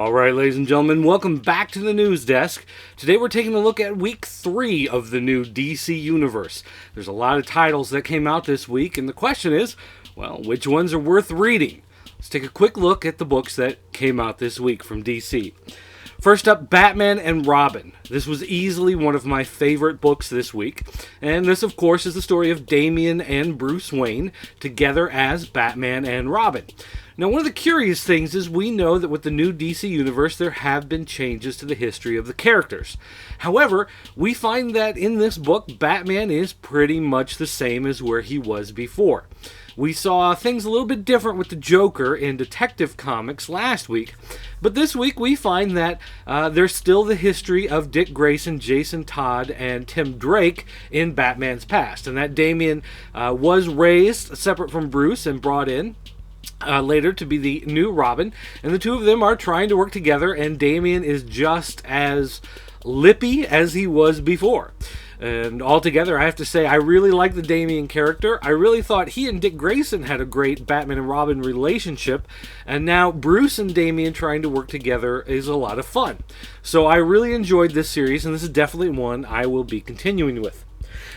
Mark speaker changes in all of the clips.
Speaker 1: All right, ladies and gentlemen, welcome back to the news desk. Today we're taking a look at week 3 of the new DC universe. There's a lot of titles that came out this week, and the question is, well, which ones are worth reading? Let's take a quick look at the books that came out this week from DC. First up, Batman and Robin. This was easily one of my favorite books this week. And this, of course, is the story of Damian and Bruce Wayne together as Batman and Robin. Now, one of the curious things is we know that with the new DC Universe, there have been changes to the history of the characters. However, we find that in this book, Batman is pretty much the same as where he was before. We saw things a little bit different with the Joker in Detective Comics last week, but this week we find that there's still the history of Dick Grayson, Jason Todd, and Tim Drake in Batman's past, and that Damian was raised separate from Bruce and brought in later to be the new Robin, and the two of them are trying to work together, and Damian is just as lippy as he was before. And altogether, I have to say, I really like the Damian character. I really thought he and Dick Grayson had a great Batman and Robin relationship, and now Bruce and Damian trying to work together is a lot of fun. So I really enjoyed this series, and this is definitely one I will be continuing with.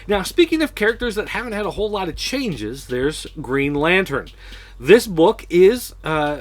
Speaker 1: Now, speaking of characters that haven't had a whole lot of changes, there's Green Lantern. This book is now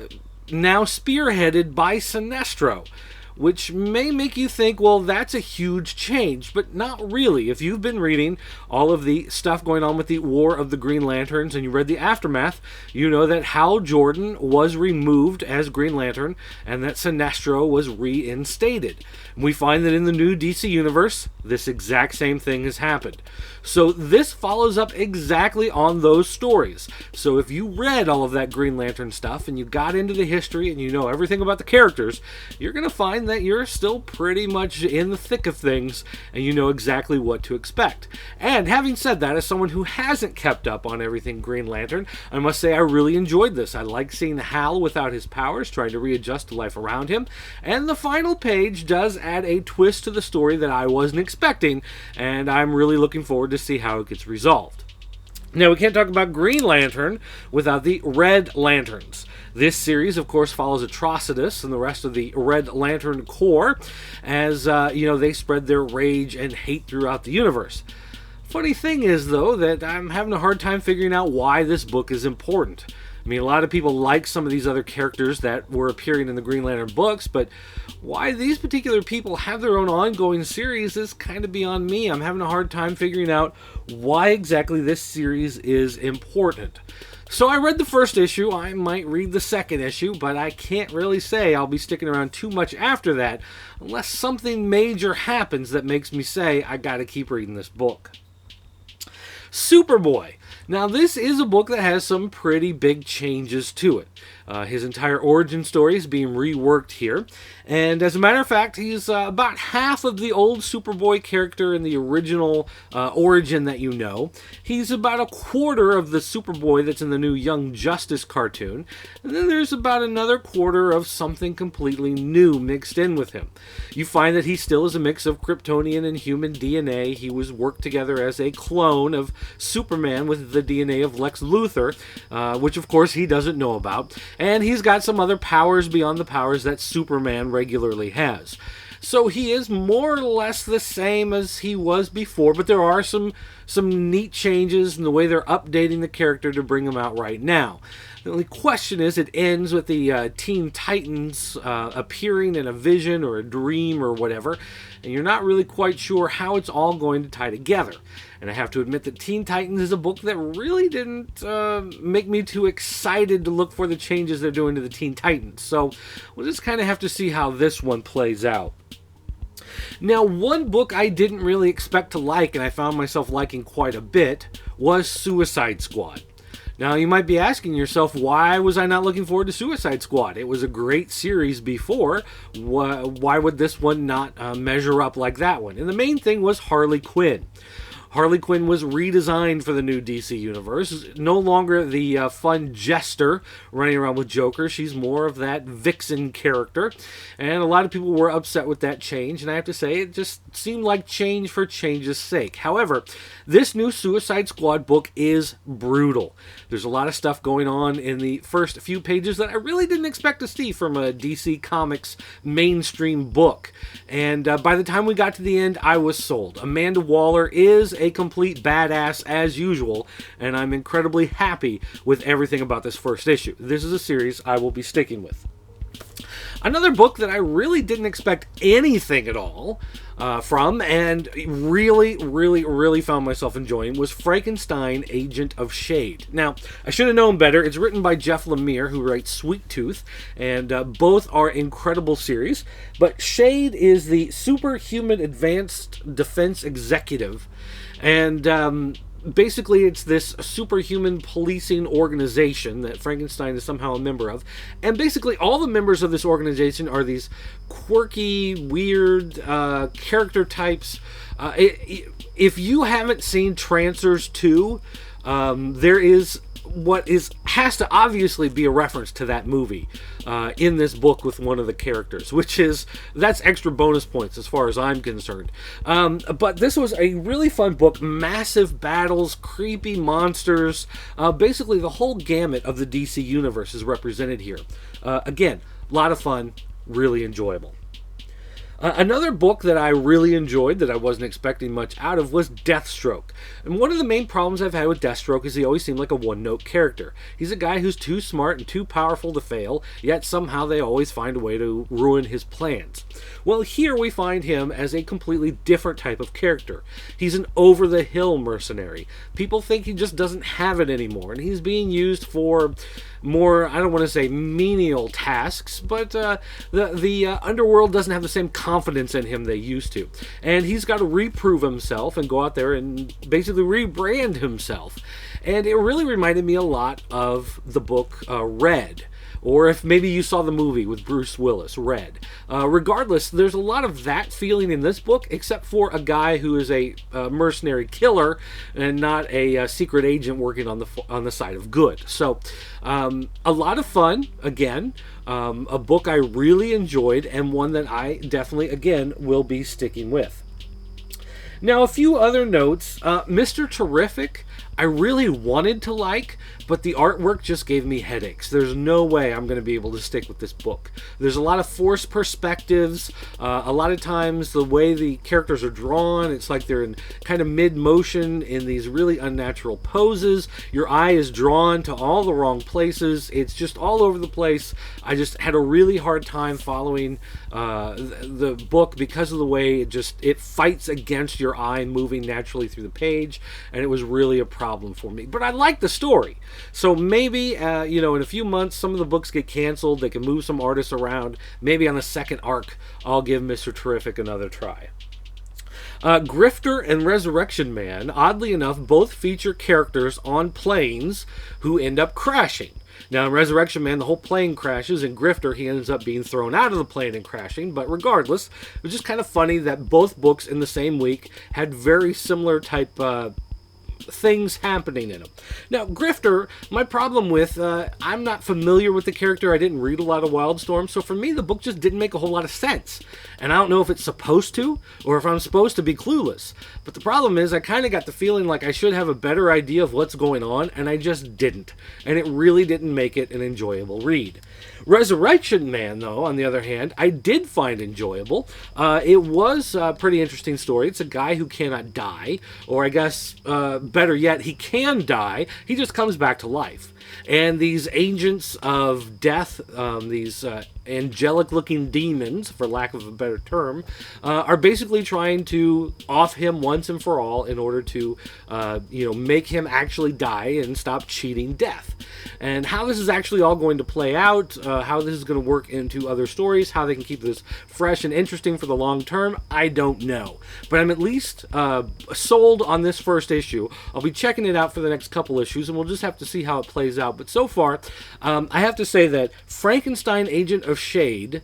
Speaker 1: spearheaded by Sinestro, which may make you think, well, that's a huge change, but not really. If you've been reading all of the stuff going on with the War of the Green Lanterns and you read the Aftermath, you know that Hal Jordan was removed as Green Lantern and that Sinestro was reinstated. We find that in the new DC Universe, this exact same thing has happened. So this follows up exactly on those stories. So if you read all of that Green Lantern stuff and you got into the history and you know everything about the characters, you're going to find that you're still pretty much in the thick of things and you know exactly what to expect. And having said that, as someone who hasn't kept up on everything Green Lantern, I must say I really enjoyed this. I like seeing Hal without his powers, trying to readjust to life around him. And the final page does add a twist to the story that I wasn't expecting, and I'm really looking forward to see how it gets resolved. Now, we can't talk about Green Lantern without the Red Lanterns. This series, of course, follows Atrocitus and the rest of the Red Lantern Corps as, they spread their rage and hate throughout the universe. Funny thing is, though, that I'm having a hard time figuring out why this book is important. I mean, a lot of people like some of these other characters that were appearing in the Green Lantern books, but why these particular people have their own ongoing series is kind of beyond me. I'm having a hard time figuring out why exactly this series is important. So I read the first issue. I might read the second issue, but I can't really say I'll be sticking around too much after that unless something major happens that makes me say I gotta keep reading this book. Superboy. Now, this is a book that has some pretty big changes to it. His entire origin story is being reworked here. And as a matter of fact, he's about half of the old Superboy character in the original origin that you know. He's about a quarter of the Superboy that's in the new Young Justice cartoon. And then there's about another quarter of something completely new mixed in with him. You find that he still is a mix of Kryptonian and human DNA. He was worked together as a clone of Superman with the DNA of Lex Luthor, which of course he doesn't know about. And he's got some other powers beyond the powers that Superman regularly has. So he is more or less the same as he was before, but there are some neat changes in the way they're updating the character to bring him out right now. The only question is, it ends with the Teen Titans appearing in a vision or a dream or whatever, and you're not really quite sure how it's all going to tie together. And I have to admit that Teen Titans is a book that really didn't make me too excited to look for the changes they're doing to the Teen Titans. So we'll just kind of have to see how this one plays out. Now, one book I didn't really expect to like, and I found myself liking quite a bit, was Suicide Squad. Now, you might be asking yourself, why was I not looking forward to Suicide Squad? It was a great series before. Why would this one not measure up like that one? And the main thing was Harley Quinn. Harley Quinn was redesigned for the new DC Universe. No longer the fun jester running around with Joker. She's more of that vixen character. And a lot of people were upset with that change. And I have to say, it just seemed like change for change's sake. However, this new Suicide Squad book is brutal. There's a lot of stuff going on in the first few pages that I really didn't expect to see from a DC Comics mainstream book. And by the time we got to the end, I was sold. Amanda Waller is a complete badass as usual, and I'm incredibly happy with everything about this first issue. This is a series I will be sticking with. Another book that I really didn't expect anything at all from, and really found myself enjoying, was Frankenstein, Agent of Shade. Now, I should have known better. It's written by Jeff Lemire, who writes Sweet Tooth, and both are incredible series. But Shade is the superhuman advanced defense executive, and basically, it's this superhuman policing organization that Frankenstein is somehow a member of. And basically, all the members of this organization are these quirky, weird character types. If you haven't seen Trancers 2, there is has to obviously be a reference to that movie in this book with one of the characters, that's extra bonus points as far as I'm concerned. But this was a really fun book. Massive battles, creepy monsters, basically the whole gamut of the DC universe is represented here. Again, a lot of fun, really enjoyable. Another book that I really enjoyed that I wasn't expecting much out of was Deathstroke. And one of the main problems I've had with Deathstroke is he always seemed like a one-note character. He's a guy who's too smart and too powerful to fail, yet somehow they always find a way to ruin his plans. Well, here we find him as a completely different type of character. He's an over-the-hill mercenary. People think he just doesn't have it anymore, and he's being used for more, I don't want to say menial tasks, but the underworld doesn't have the same confidence in him they used to. And he's got to reprove himself and go out there and basically rebrand himself. And it really reminded me a lot of the book Red. Or if maybe you saw the movie with Bruce Willis, Red. Regardless, there's a lot of that feeling in this book, except for a guy who is a mercenary killer and not a secret agent working on the side of good. So, a lot of fun, again. A book I really enjoyed, and one that I definitely, again, will be sticking with. Now, a few other notes. Mr. Terrific, I really wanted to like, but the artwork just gave me headaches. There's no way I'm going to be able to stick with this book. There's a lot of forced perspectives. A lot of times the way the characters are drawn, it's like they're in kind of mid-motion in these really unnatural poses. Your eye is drawn to all the wrong places. It's just all over the place. I just had a really hard time following the book because of the way it fights against your eye moving naturally through the page, and it was really a problem for me. But I like the story. So maybe, in a few months, some of the books get canceled. They can move some artists around. Maybe on the second arc, I'll give Mr. Terrific another try. Grifter and Resurrection Man, oddly enough, both feature characters on planes who end up crashing. Now, in Resurrection Man, the whole plane crashes. In Grifter, he ends up being thrown out of the plane and crashing. But regardless, it was just kind of funny that both books in the same week had very similar type things happening in them. Now, Grifter, my problem with, I'm not familiar with the character. I didn't read a lot of Wildstorm, so for me, the book just didn't make a whole lot of sense. And I don't know if it's supposed to, or if I'm supposed to be clueless. But the problem is, I kind of got the feeling like I should have a better idea of what's going on, and I just didn't. And it really didn't make it an enjoyable read. Resurrection Man, though, on the other hand, I did find enjoyable. It was a pretty interesting story. It's a guy who cannot die, or I guess, better yet, he can die. He just comes back to life. And these agents of death, these angelic-looking demons, for lack of a better term, are basically trying to off him once and for all in order to, make him actually die and stop cheating death. And how this is actually all going to play out, how this is going to work into other stories, how they can keep this fresh and interesting for the long term, I don't know. But I'm at least sold on this first issue. I'll be checking it out for the next couple issues, and we'll just have to see how it plays out. But so far, I have to say that Frankenstein, Agent of Shade,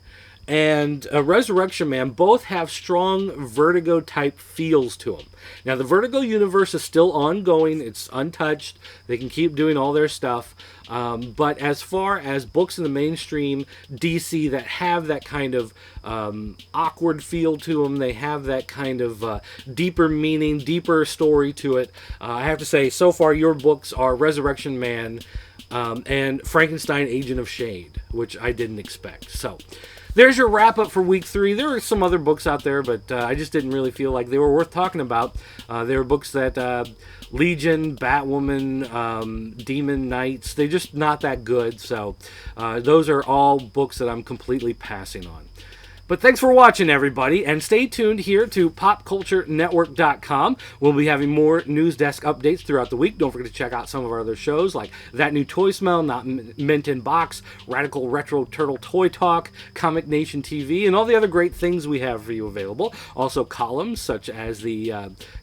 Speaker 1: and Resurrection Man both have strong Vertigo-type feels to them. Now, the Vertigo universe is still ongoing. It's untouched. They can keep doing all their stuff. But as far as books in the mainstream DC that have that kind of awkward feel to them, they have that kind of deeper meaning, deeper story to it. I have to say, so far, your books are Resurrection Man and Frankenstein, Agent of Shade, which I didn't expect. So there's your wrap up for week 3. There are some other books out there, but I just didn't really feel like they were worth talking about. They were books that Legion, Batwoman, Demon Knights, they're just not that good. So those are all books that I'm completely passing on. But thanks for watching, everybody, and stay tuned here to popculturenetwork.com. We'll be having more news desk updates throughout the week. Don't forget to check out some of our other shows like That New Toy Smell, Not Mint in Box, Radical Retro Turtle Toy Talk, Comic Nation TV, and all the other great things we have for you available. Also columns such as the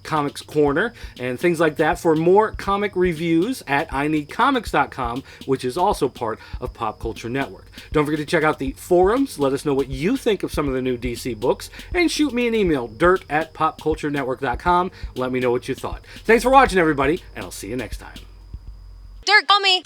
Speaker 1: Comics Corner and things like that for more comic reviews at ineedcomics.com, which is also part of Pop Culture Network. Don't forget to check out the forums. Let us know what you think of some of the new DC books, and shoot me an email, dirt@popculturenetwork.com. Let me know what you thought. Thanks for watching, everybody, and I'll see you next time.
Speaker 2: Dirt, call me.